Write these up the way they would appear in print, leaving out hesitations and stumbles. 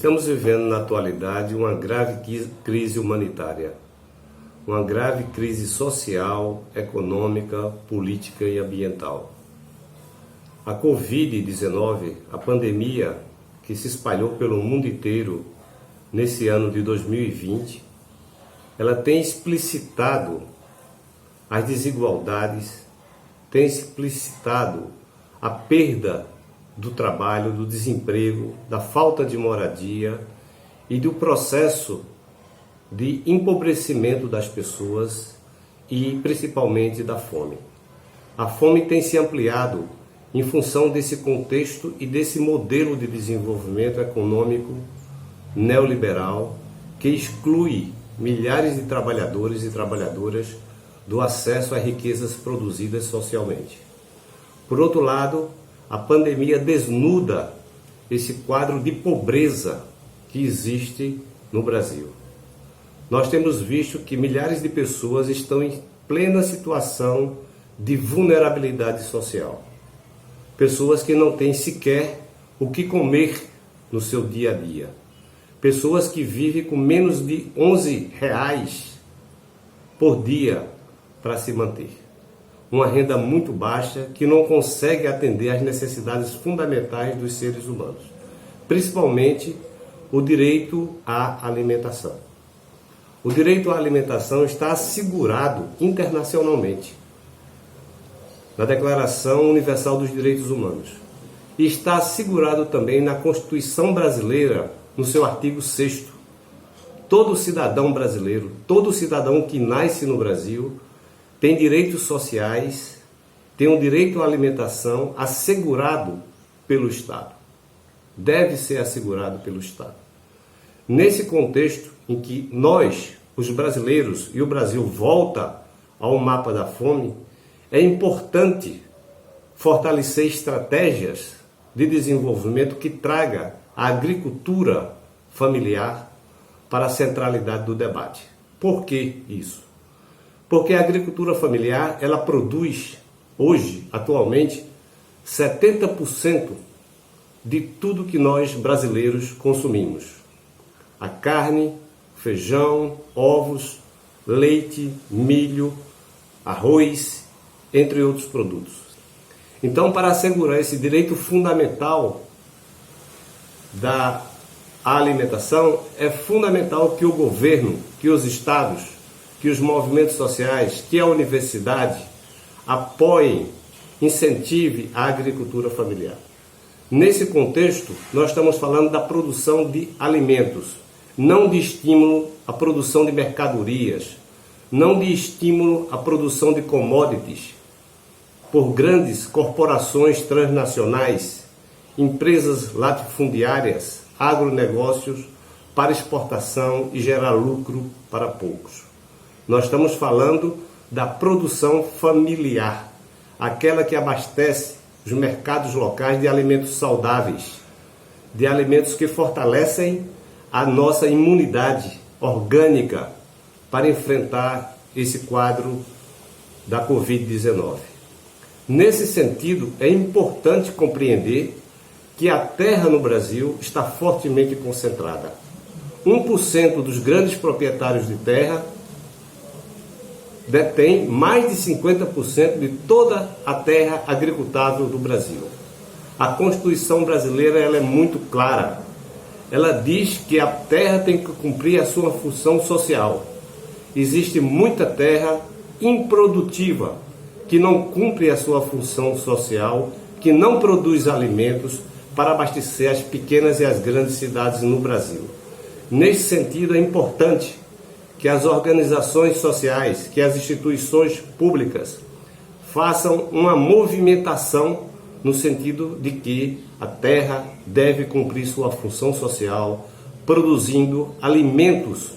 Estamos vivendo na atualidade uma grave crise humanitária, uma grave crise social, econômica, política e ambiental. A Covid-19, a pandemia que se espalhou pelo mundo inteiro nesse ano de 2020, ela tem explicitado as desigualdades, tem explicitado a perda do trabalho, do desemprego, da falta de moradia e do processo de empobrecimento das pessoas e principalmente da fome. A fome tem se ampliado em função desse contexto e desse modelo de desenvolvimento econômico neoliberal que exclui milhares de trabalhadores e trabalhadoras do acesso a riquezas produzidas socialmente. Por outro lado, a pandemia desnuda esse quadro de pobreza que existe no Brasil. Nós temos visto que milhares de pessoas estão em plena situação de vulnerabilidade social. Pessoas que não têm sequer o que comer no seu dia a dia. Pessoas que vivem com menos de R$11 por dia para se manter. Uma renda muito baixa que não consegue atender às necessidades fundamentais dos seres humanos, principalmente o direito à alimentação. O direito à alimentação está assegurado internacionalmente na Declaração Universal dos Direitos Humanos e está assegurado também na Constituição Brasileira, no seu artigo 6º. Todo cidadão brasileiro, todo cidadão que nasce no Brasil tem direitos sociais, tem um direito à alimentação assegurado pelo Estado. Deve ser assegurado pelo Estado. Nesse contexto em que nós, os brasileiros, e o Brasil volta ao mapa da fome, é importante fortalecer estratégias de desenvolvimento que traga a agricultura familiar para a centralidade do debate. Por que isso? Porque a agricultura familiar, ela produz hoje, atualmente, 70% de tudo que nós brasileiros consumimos. A carne, feijão, ovos, leite, milho, arroz, entre outros produtos. Então, para assegurar esse direito fundamental da alimentação, é fundamental que o governo, que os estados, que os movimentos sociais, que a universidade apoiem, incentive a agricultura familiar. Nesse contexto, nós estamos falando da produção de alimentos, não de estímulo à produção de mercadorias, não de estímulo à produção de commodities por grandes corporações transnacionais, empresas latifundiárias, agronegócios para exportação e gerar lucro para poucos. Nós estamos falando da produção familiar, aquela que abastece os mercados locais de alimentos saudáveis, de alimentos que fortalecem a nossa imunidade orgânica para enfrentar esse quadro da Covid-19. Nesse sentido, é importante compreender que a terra no Brasil está fortemente concentrada. 1% dos grandes proprietários de terra detém mais de 50% de toda a terra agricultável do Brasil. A Constituição brasileira ela é muito clara. Ela diz que a terra tem que cumprir a sua função social. Existe muita terra improdutiva que não cumpre a sua função social, que não produz alimentos para abastecer as pequenas e as grandes cidades no Brasil. Nesse sentido, é importante que as organizações sociais, que as instituições públicas façam uma movimentação no sentido de que a terra deve cumprir sua função social, produzindo alimentos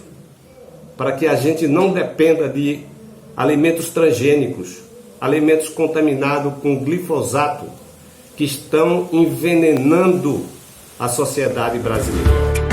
para que a gente não dependa de alimentos transgênicos, alimentos contaminados com glifosato, que estão envenenando a sociedade brasileira.